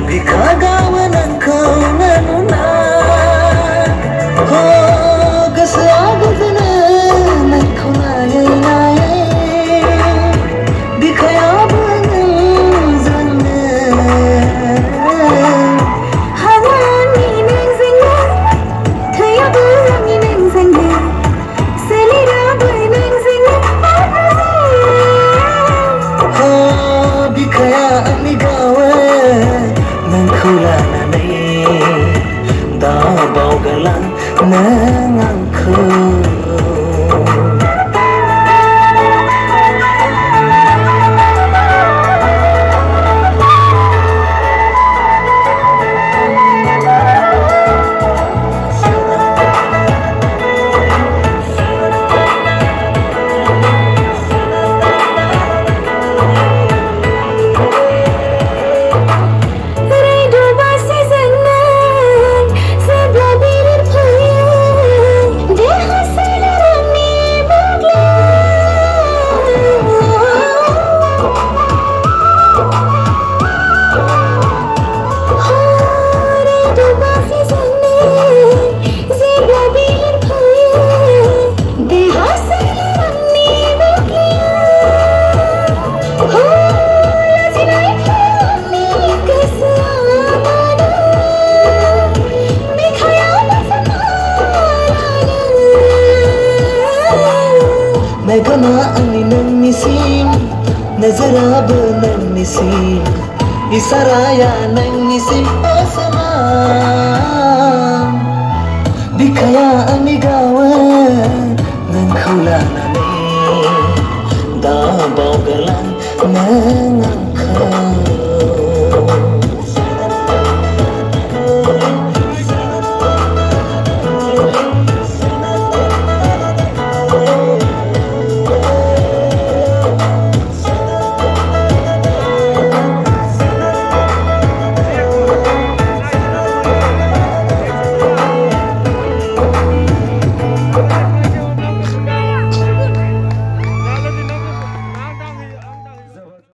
बिखा गाव नोंखौ नुना गोसोआ गोजोनो नोंखौ नायै नायै बिखायाबो नोंजोंनो हावानि नोंजोंनो थैयाबो आंनि नोंजोंनो सोलेराबो नोंजोंनो बिखाया आंनि गावो नोंखौ लानानै दा बावगारलां नों आंखौ मेगना आंनि नोंनिसिम नोजोराबो नोंनिसिम इसाराया नोंनिसिम समान बिखाया आंनि गावो नोंखौ लानानै दा बावगारलां नों